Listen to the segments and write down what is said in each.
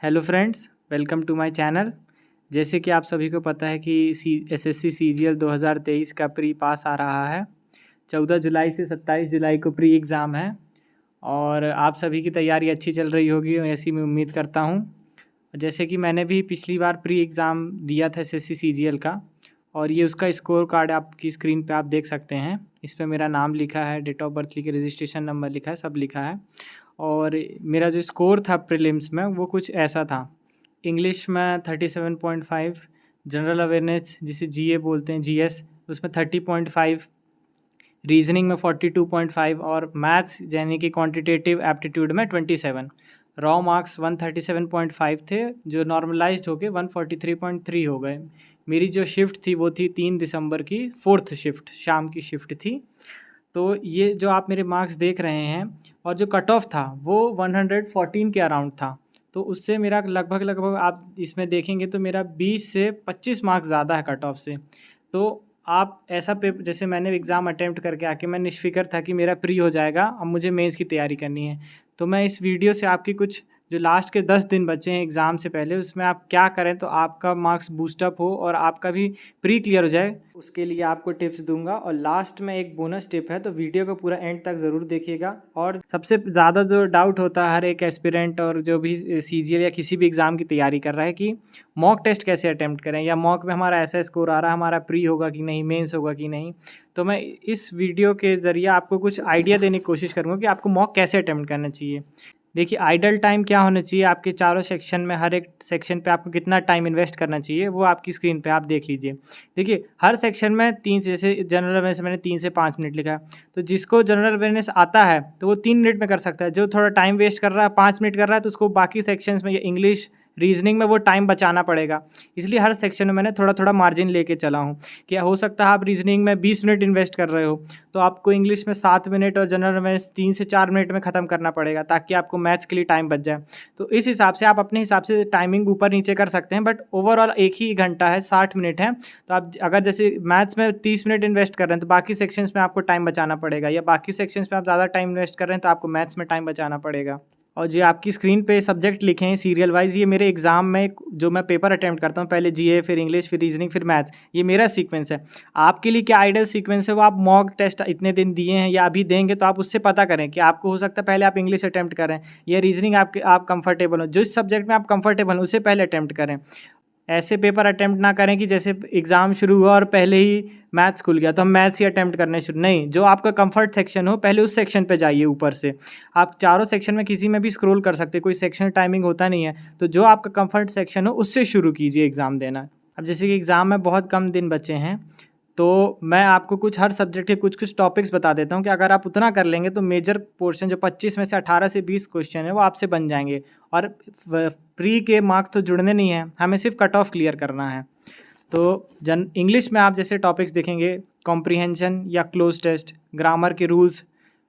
Hello friends, welcome to my channel. जैसे कि आप सभी को पता है कि एसएससी सीजीएल 2023 का प्री पास आ रहा है। 14 जुलाई से 27 जुलाई को प्री एग्ज़ाम है और आप सभी की तैयारी अच्छी चल रही होगी, ऐसी मैं उम्मीद करता हूँ। जैसे कि मैंने भी पिछली बार प्री एग्ज़ाम दिया था एसएससी सीजीएल का, और ये उसका स्कोर कार्ड आपकी स्क्रीन पे आप देख सकते हैं। इस पे मेरा नाम लिखा है, डेट ऑफ बर्थ लिखी, रजिस्ट्रेशन नंबर लिखा है, सब लिखा है। और मेरा जो स्कोर था प्रीलिम्स में वो कुछ ऐसा था। इंग्लिश में 37.5, जनरल अवेयरनेस जिसे जीए बोलते हैं, जीएस, उसमें 30.5, रीजनिंग में 42.5 और मैथ्स यानी कि क्वांटिटेटिव एप्टीट्यूड में 27। रॉ मार्क्स 137.5 थे, जो नॉर्मलाइज्ड होके 143.3 हो गए। मेरी जो शिफ्ट थी वो थी 3 दिसंबर की 4th शिफ्ट, शाम की शिफ्ट थी। तो ये जो आप मेरे मार्क्स देख रहे हैं, और जो कट ऑफ था वो 114 के अराउंड था। तो उससे मेरा लगभग आप इसमें देखेंगे तो मेरा 20 से 25 मार्क्स ज़्यादा है कट ऑफ से। तो आप ऐसा पेपर, जैसे मैंने एग्ज़ाम अटैम्प्ट करके आके मैं निश्फिक्र था कि मेरा प्री हो जाएगा, अब मुझे मेंस की तैयारी करनी है। तो मैं इस वीडियो से आपकी कुछ जो लास्ट के 10 दिन बचे हैं एग्ज़ाम से पहले, उसमें आप क्या करें तो आपका मार्क्स बूस्टअप हो और आपका भी प्री क्लियर हो जाए, उसके लिए आपको टिप्स दूंगा। और लास्ट में एक बोनस टिप है, तो वीडियो को पूरा एंड तक ज़रूर देखिएगा। और सबसे ज़्यादा जो डाउट होता है हर एक एस्पिरेंट और जो भी सीजीएल या किसी भी एग्ज़ाम की तैयारी कर रहा है कि मॉक टेस्ट कैसे अटैम्प्ट करें, या मॉक में हमारा ऐसा स्कोर आ रहा है, हमारा प्री होगा कि नहीं, मेंस होगा कि नहीं। तो मैं इस वीडियो के ज़रिए आपको कुछ आइडिया देने की कोशिश करूँगा कि आपको मॉक कैसे अटैम्प्ट करना चाहिए। देखिए, आइडल टाइम क्या होना चाहिए आपके चारों सेक्शन में, हर एक सेक्शन पे आपको कितना टाइम इन्वेस्ट करना चाहिए वो आपकी स्क्रीन पे आप देख लीजिए। देखिए, हर सेक्शन में 3 से, जैसे जनरल अवेयरनेस मैंने 3 से 5 मिनट लिखा है, तो जिसको जनरल अवेयरनेस आता है तो वो 3 मिनट में कर सकता है। जो थोड़ा टाइम वेस्ट कर रहा है, 5 मिनट कर रहा है, तो उसको बाकी सेक्शंस में या इंग्लिश, रीजनिंग में वो टाइम बचाना पड़ेगा। इसलिए हर सेक्शन में मैंने थोड़ा थोड़ा मार्जिन लेके चला हूँ। क्या हो सकता है आप रीजनिंग में 20 मिनट इन्वेस्ट कर रहे हो, तो आपको इंग्लिश में 7 मिनट और जनरल में 3 से 4 मिनट में ख़त्म करना पड़ेगा, ताकि आपको मैथ्स के लिए टाइम बच जाए। तो इस हिसाब से आप अपने हिसाब से टाइमिंग ऊपर नीचे कर सकते हैं, बट ओवरऑल एक ही घंटा है, 60 मिनट है। तो आप अगर जैसे मैथ्स में 30 मिनट इन्वेस्ट कर रहे हैं तो बाकी सेक्शंस में आपको टाइम बचाना पड़ेगा, या बाकी सेक्शंस में आप ज़्यादा टाइम इन्वेस्ट कर रहे हैं तो आपको मैथ्स में टाइम बचाना पड़ेगा। और जो आपकी स्क्रीन पे सब्जेक्ट लिखे हैं सीरियल वाइज, ये मेरे एग्जाम में जो मैं पेपर अटैम्प्ट करता हूँ, पहले जीए, फिर इंग्लिश, फिर रीजनिंग, फिर मैथ्स, ये मेरा सीक्वेंस है। आपके लिए क्या आइडियल सीक्वेंस है वो आप मॉक टेस्ट इतने दिन दिए हैं या अभी देंगे तो आप उससे पता करें कि आपको हो सकता है पहले आप इंग्लिश अटैम्प्ट करें या रीजनिंग आप कंफर्टेबल हो, जिस सब्जेक्ट में आप कंफर्टेबल हो उसे पहले अटैम्प्ट करें। ऐसे पेपर अटैम्प्ट ना करें कि जैसे एग्ज़ाम शुरू हुआ और पहले ही मैथ्स खुल गया तो हम मैथ्स ही अटैम्प्ट करने शुरू, नहीं, जो आपका कंफर्ट सेक्शन हो पहले उस सेक्शन पे जाइए। ऊपर से आप चारों सेक्शन में किसी में भी स्क्रॉल कर सकते हैं, कोई सेक्शन टाइमिंग होता नहीं है। तो जो आपका कंफर्ट सेक्शन हो उससे शुरू कीजिए एग्ज़ाम देना। अब जैसे कि एग्ज़ाम में बहुत कम दिन बचे हैं, तो मैं आपको कुछ हर सब्जेक्ट के कुछ टॉपिक्स बता देता हूँ कि अगर आप उतना कर लेंगे तो मेजर पोर्शन जो 25 में से 18 से 20 क्वेश्चन है वो आपसे बन जाएंगे। और प्री के मार्क्स तो जुड़ने नहीं हैं, हमें सिर्फ कट ऑफ क्लियर करना है। तो इंग्लिश में आप जैसे टॉपिक्स देखेंगे, कॉम्प्रीहेंशन या क्लोज टेस्ट, ग्रामर के rules,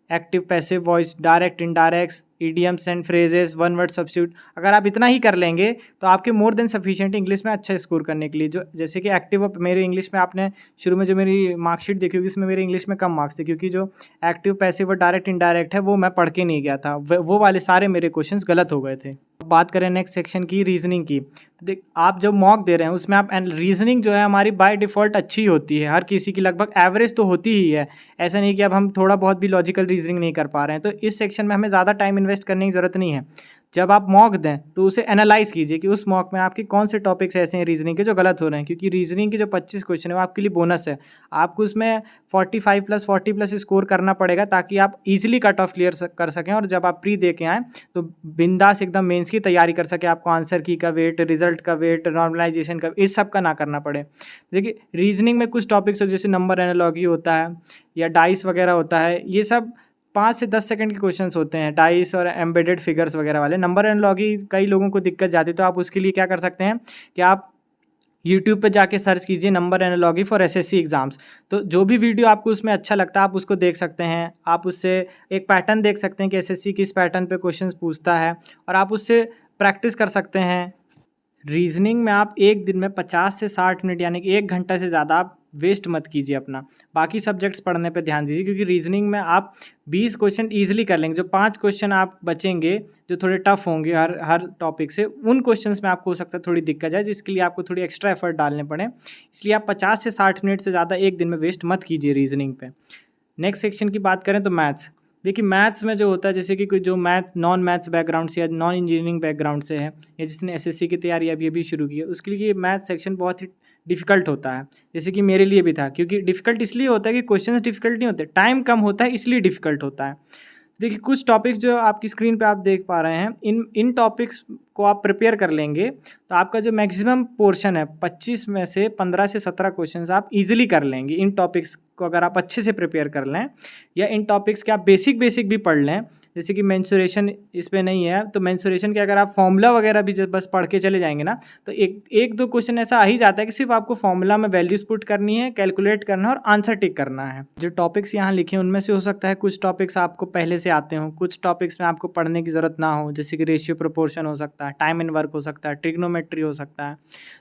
active passive voice, direct indirects, idioms and phrases, one word substitute, अगर आप इतना ही कर लेंगे तो आपके मोर देन सफिशिएंट इंग्लिश में अच्छा स्कोर करने के लिए। जो जैसे कि एक्टिव, मेरे इंग्लिश में आपने शुरू में जो मेरी मार्कशीट देखी होगी उसमें मेरे इंग्लिश में कम मार्क्स थे, क्योंकि जो एक्टिव पैसिव और डायरेक्ट इनडायरेक्ट है वो मैं पढ़ के नहीं गया था, वो वाले सारे मेरे क्वेश्चंस गलत हो गए थे। बात करें नेक्स्ट सेक्शन की, रीजनिंग की, तो देख आप जो मॉक दे रहे हैं उसमें आप, रीजनिंग जो है हमारी बाय डिफ़ॉल्ट अच्छी होती है, हर किसी की लगभग एवरेज तो होती ही है। ऐसा नहीं कि अब हम थोड़ा बहुत भी लॉजिकल रीजनिंग नहीं कर पा रहे हैं, तो इस सेक्शन में हमें ज़्यादा टाइम इन्वेस्ट करने की ज़रूरत नहीं है। जब आप मॉक दें तो उसे एनालाइज़ कीजिए कि उस मॉक में आपके कौन से टॉपिक्स ऐसे हैं रीजनिंग के जो गलत हो रहे हैं, क्योंकि रीजनिंग के जो 25 क्वेश्चन है वो आपके लिए बोनस है। आपको उसमें 45 प्लस 40 प्लस स्कोर करना पड़ेगा ताकि आप इजीली कट ऑफ क्लियर कर सकें, और जब आप प्री दे के आएँ तो बिंदास एकदम मेंस की तैयारी कर सके, आपको आंसर की का वेट, रिजल्ट का वेट, नॉर्मलाइजेशन का, इस सब का ना करना पड़े। देखिए, रीजनिंग में कुछ टॉपिक्स हो जैसे नंबर एनालॉजी होता है या डाइस वगैरह होता है, ये सब 5 से 10 सेकंड के क्वेश्चंस होते हैं, डाइस और एम्बेडेड फिगर्स वगैरह वाले। नंबर एनालॉजी कई लोगों को दिक्कत जाती है, तो आप उसके लिए क्या कर सकते हैं कि आप यूट्यूब पे जाके सर्च कीजिए number analogy for SSC exams. तो जो भी वीडियो आपको उसमें अच्छा लगता है आप उसको देख सकते हैं। आप उससे एक पैटर्न देख सकते हैं कि एसएससी किस पैटर्न पे क्वेश्चंस पूछता है, और आप उससे प्रैक्टिस कर सकते हैं। रीजनिंग में आप एक दिन में 50 से 60 मिनट यानी कि 1 घंटा से ज़्यादा आप वेस्ट मत कीजिए अपना। बाकी सब्जेक्ट्स पढ़ने पे ध्यान दीजिए, क्योंकि रीजनिंग में आप 20 क्वेश्चन ईजिली कर लेंगे। जो 5 क्वेश्चन आप बचेंगे जो थोड़े टफ होंगे हर टॉपिक से, उन क्वेश्चंस में आपको हो सकता है थोड़ी दिक्कत जाए, जिसके लिए आपको थोड़ी एक्स्ट्रा एफर्ट डालने पड़े। इसलिए आप 50 से 60 मिनट से ज़्यादा एक दिन में वेस्ट मत कीजिए रीजनिंग पे। नेक्स्ट सेक्शन की बात करें तो मैथ्स। देखिए मैथ्स में जो होता है, जैसे कि कोई जो नॉन मैथ्स बैकग्राउंड से या नॉन इंजीनियरिंग बैकग्राउंड से है, या जिसने एसएससी की तैयारी अभी शुरू की है, उसके लिए मैथ सेक्शन बहुत ही डिफ़िकल्ट होता है। जैसे कि मेरे लिए भी था, क्योंकि डिफ़िकल्ट इसलिए होता है कि क्वेश्चंस डिफ़िकल्ट नहीं होते, टाइम कम होता है इसलिए डिफ़िकल्ट होता है। देखिए कुछ टॉपिक्स जो आपकी स्क्रीन पे आप देख पा रहे हैं, इन टॉपिक्स को आप प्रिपेयर कर लेंगे तो आपका जो मैक्सिमम पोर्शन है 25 में से 15 से 17 क्वेश्चंस आप इजीली कर लेंगे। इन टॉपिक्स को अगर आप अच्छे से प्रिपेयर कर लें, या इन टॉपिक्स के आप बेसिक भी पढ़ लें, जैसे कि मेंसुरेशन इस पे नहीं है तो मेंसुरेशन के अगर आप फॉर्मूला वगैरह भी जब बस पढ़ के चले जाएंगे ना, तो एक दो क्वेश्चन ऐसा आ ही जाता है कि सिर्फ आपको फॉर्मूला में वैल्यूज पुट करनी है, कैलकुलेट करना है और आंसर टिक करना है। जो टॉपिक्स यहाँ लिखे हैं उनमें से हो सकता है कुछ टॉपिक्स आपको पहले से आते हों, कुछ टॉपिक्स में आपको पढ़ने की ज़रूरत ना हो, जैसे कि रेशियो प्रोपोर्शन हो सकता है, टाइम एंड वर्क हो सकता है, ट्रिग्नोमेट्री हो सकता है।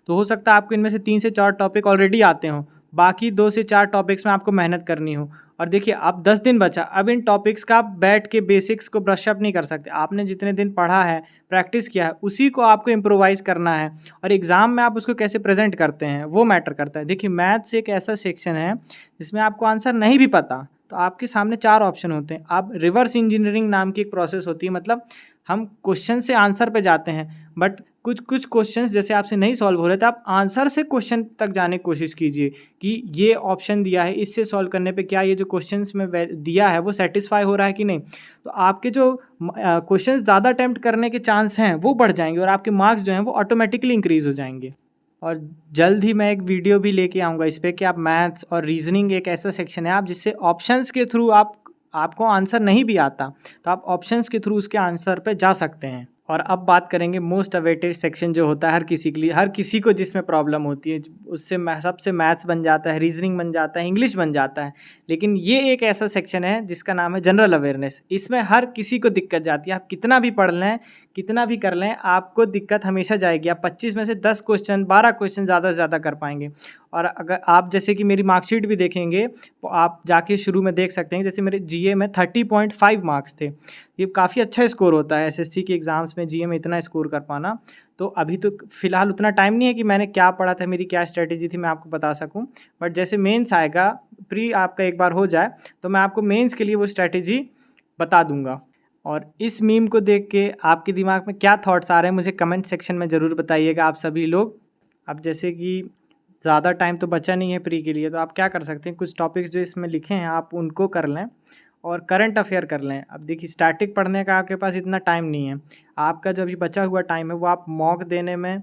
तो हो सकता है आपको इनमें से 3 से 4 टॉपिक ऑलरेडी आते हों, बाकी 2 से 4 टॉपिक्स में आपको मेहनत करनी हो। और देखिए अब 10 दिन बचा, अब इन टॉपिक्स का आप बैठ के बेसिक्स को ब्रश अप नहीं कर सकते। आपने जितने दिन पढ़ा है, प्रैक्टिस किया है, उसी को आपको इम्प्रोवाइज़ करना है, और एग्ज़ाम में आप उसको कैसे प्रेजेंट करते हैं वो मैटर करता है। देखिए मैथ्स एक ऐसा सेक्शन है जिसमें आपको आंसर नहीं भी पता तो आपके सामने 4 ऑप्शन होते हैं। आप रिवर्स इंजीनियरिंग नाम की एक प्रोसेस होती है, मतलब हम क्वेश्चन से आंसर पे जाते हैं, बट कुछ क्वेश्चंस जैसे आपसे नहीं सॉल्व हो रहे तो आप आंसर से क्वेश्चन तक जाने की कोशिश कीजिए कि ये ऑप्शन दिया है, इससे सॉल्व करने पे क्या ये जो क्वेश्चंस में दिया है वो सेटिस्फाई हो रहा है कि नहीं। तो आपके जो क्वेश्चंस ज़्यादा अटेम्प्ट करने के चांस हैं वो बढ़ जाएंगे, और आपके मार्क्स जो हैं वो ऑटोमेटिकली इंक्रीज़ हो जाएंगे। और जल्द ही मैं एक वीडियो भी लेके आऊँगा इस पर कि आप मैथ्स और रीजनिंग एक ऐसा सेक्शन है आप जिससे ऑप्शंस के थ्रू आपको आंसर नहीं भी आता तो आप ऑप्शंस के थ्रू उसके आंसर पे जा सकते हैं। और अब बात करेंगे मोस्ट अवेटेड सेक्शन जो होता है हर किसी के लिए, हर किसी को जिसमें प्रॉब्लम होती है, उससे सबसे मैथ्स बन जाता है, रीजनिंग बन जाता है, इंग्लिश बन जाता है। लेकिन ये एक ऐसा सेक्शन है जिसका नाम है जनरल अवेयरनेस। इसमें हर किसी को दिक्कत जाती है, आप कितना भी पढ़ लें, कितना भी कर लें, आपको दिक्कत हमेशा जाएगी। आप 25 में से 10 क्वेश्चन 12 क्वेश्चन ज़्यादा से ज़्यादा कर पाएंगे। और अगर आप जैसे कि मेरी मार्कशीट भी देखेंगे तो आप जाके शुरू में देख सकते हैं, जैसे मेरे जीए में 30.5 मार्क्स थे। ये काफ़ी अच्छा स्कोर होता है एसएससी के एग्ज़ाम्स में, जीए में इतना स्कोर कर पाना। तो अभी तो फ़िलहाल उतना टाइम नहीं है कि मैंने क्या पढ़ा था, मेरी क्या स्ट्रेटेजी थी मैं आपको बता सकूं, बट जैसे मेंस आएगा, प्री आपका एक बार हो जाए तो मैं आपको मेंस के लिए वो स्ट्रेटेजी बता दूंगा। और इस मीम को देख के आपके दिमाग में क्या थॉट्स आ रहे हैं मुझे कमेंट सेक्शन में ज़रूर बताइएगा आप सभी लोग। अब जैसे कि ज़्यादा टाइम तो बचा नहीं है प्री के लिए, तो आप क्या कर सकते हैं, कुछ टॉपिक्स जो इसमें लिखे हैं आप उनको कर लें और करंट अफेयर कर लें। अब देखिए स्टैटिक पढ़ने का आपके पास इतना टाइम नहीं है, आपका जो अभी बचा हुआ टाइम है वो आप मॉक देने में,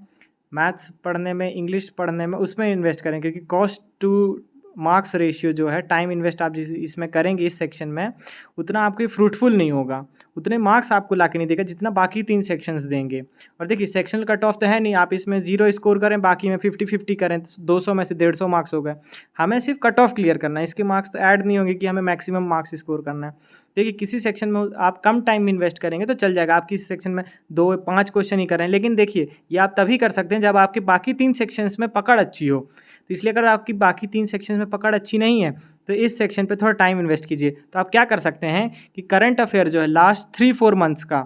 मैथ्स पढ़ने में, इंग्लिश पढ़ने में, उसमें इन्वेस्ट करें, क्योंकि कॉस्ट टू मार्क्स रेशियो जो है, टाइम इन्वेस्ट आप जिस इसमें करेंगे इस सेक्शन में, उतना आपको फ्रूटफुल नहीं होगा, उतने मार्क्स आपको ला के नहीं देगा जितना बाकी 3 सेक्शंस देंगे। और देखिए सेक्शनल कट ऑफ तो है नहीं, आप इसमें 0 स्कोर करें, बाकी में 50-50 करें, 200 में से 150 मार्क्स हो गए। हमें सिर्फ कट ऑफ क्लियर करना है, इसके मार्क्स तो ऐड नहीं होंगे कि हमें मैक्सिमम मार्क्स स्कोर करना है। देखिए किसी सेक्शन में आप कम टाइम इन्वेस्ट करेंगे तो चल जाएगा, आप किसी सेक्शन में 2-5 क्वेश्चन ही करें, लेकिन देखिए ये आप तभी कर सकते हैं जब आपके बाकी 3 सेक्शंस में पकड़ अच्छी हो। तो इसलिए अगर आपकी बाकी 3 सेक्शंस में पकड़ अच्छी नहीं है तो इस सेक्शन पे थोड़ा टाइम इन्वेस्ट कीजिए। तो आप क्या कर सकते हैं कि करंट अफेयर जो है लास्ट 3-4 मंथ्स का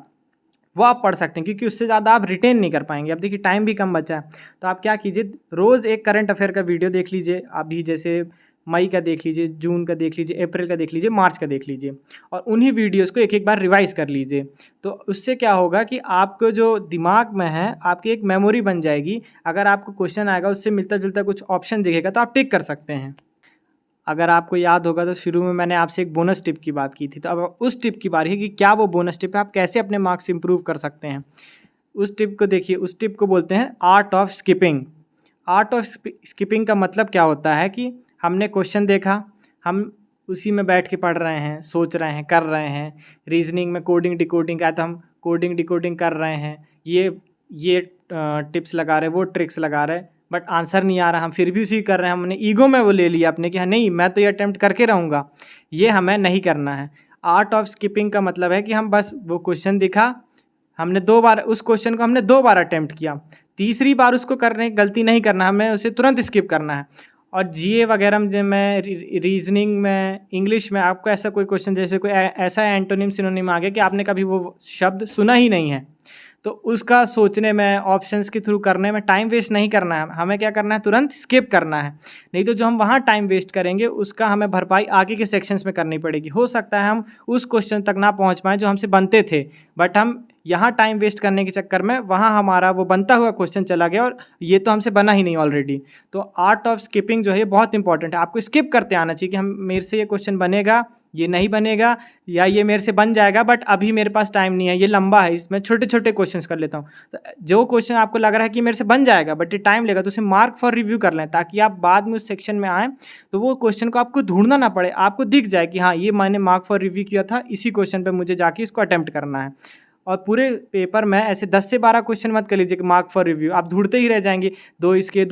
वो आप पढ़ सकते हैं, क्योंकि उससे ज़्यादा आप रिटेन नहीं कर पाएंगे। अब देखिए टाइम भी कम बचा है, तो आप क्या कीजिए, रोज़ एक करंट अफेयर का वीडियो देख लीजिए। अभी जैसे मई का देख लीजिए, जून का देख लीजिए, अप्रैल का देख लीजिए, मार्च का देख लीजिए, और उन्हीं वीडियोस को एक एक बार रिवाइज़ कर लीजिए। तो उससे क्या होगा कि आपको जो दिमाग में है आपकी एक मेमोरी बन जाएगी। अगर आपको क्वेश्चन आएगा उससे मिलता जुलता कुछ ऑप्शन दिखेगा तो आप टिक कर सकते हैं। अगर आपको याद होगा तो शुरू में मैंने आपसे एक बोनस टिप की बात की थी, तो अब उस टिप की बारी है कि क्या वो बोनस टिप है, आप कैसे अपने मार्क्स इंप्रूव कर सकते हैं। उस टिप को देखिए, उस टिप को बोलते हैं art of skipping. Art of skipping का मतलब क्या होता है कि हमने क्वेश्चन देखा, हम उसी में बैठ के पढ़ रहे हैं, सोच रहे हैं, कर रहे हैं। रीजनिंग में कोडिंग डिकोडिंग का है तो हम कोडिंग डिकोडिंग कर रहे हैं, ये टिप्स लगा रहे, वो ट्रिक्स लगा रहे, बट आंसर नहीं आ रहा, हम फिर भी उसी कर रहे हैं। हमने ईगो में वो ले लिया अपने कि हाँ नहीं मैं तो ये अटैम्प्ट करके रहूँगा, ये हमें नहीं करना है। आर्ट ऑफ स्किपिंग का मतलब है कि हम बस वो क्वेश्चन दिखा, हमने 2 बार उस क्वेश्चन को हमने 2 बार अटैम्प्ट किया, तीसरी बार उसको करने की गलती नहीं करना, हमें उसे तुरंत स्किप करना है। और जीए वगैरह में मैं रीजनिंग में, इंग्लिश में आपको ऐसा कोई क्वेश्चन, जैसे कोई ऐसा एंटोनिम सिनोनिम आ गया कि आपने कभी वो शब्द सुना ही नहीं है, तो उसका सोचने में, ऑप्शंस के थ्रू करने में टाइम वेस्ट नहीं करना है, हमें क्या करना है, तुरंत स्किप करना है। नहीं तो जो हम वहाँ टाइम वेस्ट करेंगे उसका हमें भरपाई आगे के सेक्शंस में करनी पड़ेगी। हो सकता है हम उस क्वेश्चन तक ना पहुँच पाएँ जो हमसे बनते थे, बट हम यहाँ टाइम वेस्ट करने के चक्कर में वहाँ हमारा वो बनता हुआ क्वेश्चन चला गया और ये तो हमसे बना ही नहीं ऑलरेडी। तो आर्ट ऑफ स्किपिंग जो है ये बहुत इंपॉर्टेंट है। आपको स्किप करते आना चाहिए कि हम मेरे से ये क्वेश्चन बनेगा, ये नहीं बनेगा, या ये मेरे से बन जाएगा बट अभी मेरे पास टाइम नहीं है, ये लंबा है, इसमें छोटे छोटे क्वेश्चंस कर लेता हूँ। तो जो क्वेश्चन आपको लग रहा है कि मेरे से बन जाएगा बट ये टाइम लेगा, तो उसे मार्क फॉर रिव्यू कर लें, ताकि आप बाद में उस सेक्शन में आएँ तो वो क्वेश्चन को आपको ढूंढना ना पड़े, आपको दिख जाए कि हाँ ये मैंने मार्क फॉर रिव्यू किया था, इसी क्वेश्चन पर मुझे जाके इसको अटैम्प्ट करना है। और पूरे पेपर में ऐसे 10 से 12 क्वेश्चन मत कर लीजिए कि मार्क फॉर रिव्यू, आप ढूंढते ही रह जाएंगे, दो इसके,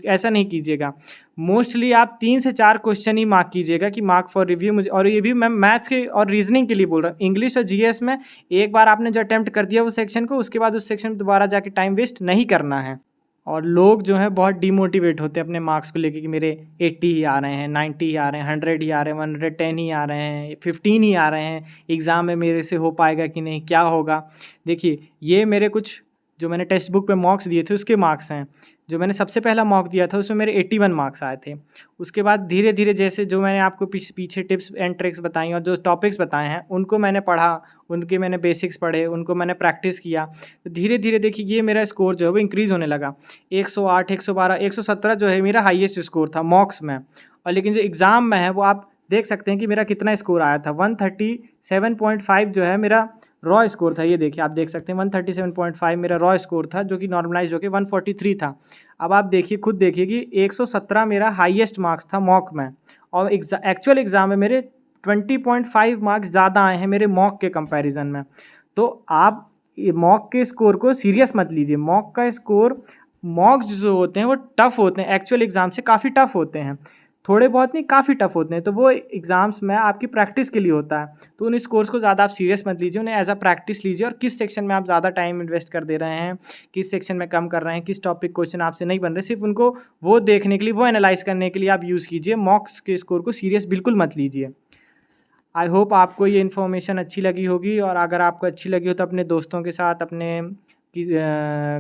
ऐसा नहीं कीजिएगा। मोस्टली आप 3 से 4 क्वेश्चन ही मार्क कीजिएगा कि मार्क फॉर रिव्यू मुझे। और ये भी मैं मैथ्स के और रीजनिंग के लिए बोल रहा हूँ। इंग्लिश और जीएस में एक बार आपने जो अटैम्प्ट कर दिया वो सेक्शन को, उसके बाद उस सेक्शन में दोबारा जाके टाइम वेस्ट नहीं करना है। और लोग जो है बहुत डिमोटिवेट होते हैं अपने मार्क्स को लेके कि मेरे 80 ही आ रहे हैं, 90 ही आ रहे हैं, 100 ही आ रहे हैं, 110 ही आ रहे हैं, 15 ही आ रहे हैं, एग्ज़ाम में मेरे से हो पाएगा कि नहीं, क्या होगा। देखिए ये मेरे कुछ जो मैंने टेक्स्ट बुक पे मॉक्स दिए थे उसके मार्क्स हैं। जो मैंने सबसे पहला मॉक दिया था उसमें मेरे 81 मार्क्स आए थे। उसके बाद धीरे धीरे जैसे जो मैंने आपको पीछे टिप्स एंड ट्रिक्स बताई और जो टॉपिक्स बताए हैं उनको मैंने पढ़ा, उनके मैंने बेसिक्स पढ़े, उनको मैंने प्रैक्टिस किया, तो धीरे धीरे देखिए ये मेरा स्कोर जो है वो इंक्रीज़ होने लगा। 108, 112, 117 जो है मेरा हाईएस्ट स्कोर था मॉक्स में। और लेकिन जो एग्ज़ाम में है वो आप देख सकते हैं कि मेरा कितना स्कोर आया था। 137.5 जो है मेरा रॉ स्कोर था। ये देखिए आप देख सकते हैं 137.5 मेरा रॉ स्कोर था, जो कि नॉर्मलाइज होकर 143 था। अब आप देखिए, खुद देखिए कि 117 मेरा हाईएस्ट मार्क्स था मॉक में, और एक्चुअल एग्ज़ाम में मेरे 20.5 मार्क्स ज़्यादा आए हैं मेरे मॉक के कंपैरिजन में। तो आप मॉक के स्कोर को सीरियस मत लीजिए। मॉक का स्कोर, मॉक्स जो होते हैं वो टफ़ होते हैं, एक्चुअल एग्ज़ाम से काफ़ी टफ़ होते हैं, थोड़े बहुत नहीं काफ़ी टफ होते हैं। तो वो एग्ज़ाम्स में आपकी प्रैक्टिस के लिए होता है, तो उन स्कोर्स को ज़्यादा आप सीरियस मत लीजिए, उन्हें एज अ प्रैक्टिस लीजिए। और किस सेक्शन में आप ज़्यादा टाइम इन्वेस्ट कर दे रहे हैं, किस सेक्शन में कम कर रहे हैं, किस टॉपिक क्वेश्चन आपसे नहीं बन रहे, सिर्फ उनको वो देखने के लिए, वो एनालाइज करने के लिए आप यूज़ कीजिए। मॉक्स के स्कोर को सीरियस बिल्कुल मत लीजिए। आई होप आपको ये इन्फॉर्मेशन अच्छी लगी होगी, और अगर आपको अच्छी लगी हो तो अपने दोस्तों के साथ, अपने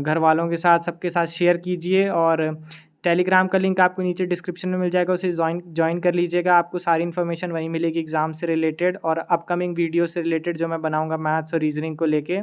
घर वालों के साथ, सबके साथ शेयर कीजिए। और टेलीग्राम का लिंक आपको नीचे डिस्क्रिप्शन में मिल जाएगा, उसे ज्वाइन कर लीजिएगा। आपको सारी इन्फॉर्मेशन वहीं मिलेगी एग्ज़ाम से रिलेटेड और अपकमिंग वीडियो से रिलेटेड जो मैं बनाऊंगा मैथ्स और रीजनिंग को लेके।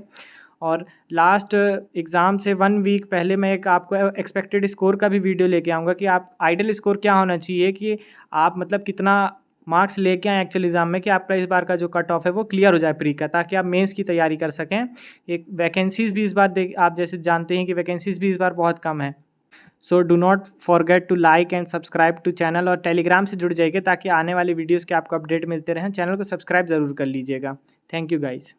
और लास्ट एग्ज़ाम से 1 वीक पहले मैं एक आपको एक्सपेक्टेड स्कोर का भी वीडियो लेके आऊँगा कि आप आइडल स्कोर क्या होना चाहिए, कि आप मतलब कितना मार्क्स लेके आए एक्चुअल एग्ज़ाम में, कि आपका इस बार का जो कट ऑफ है वो क्लियर हो जाए प्री का, ताकि आप मेंस की तैयारी कर सकें। एक वैकेंसीज़ भी इस बार आप जैसे जानते हैं कि वैकेंसीज़ भी इस बार बहुत कम है। So do not forget to like and subscribe to channel, और टेलीग्राम से जुड़ जाइए ताकि आने वाली वीडियोज़ के आपको अपडेट मिलते रहें। चैनल को सब्सक्राइब ज़रूर कर लीजिएगा। Thank you guys.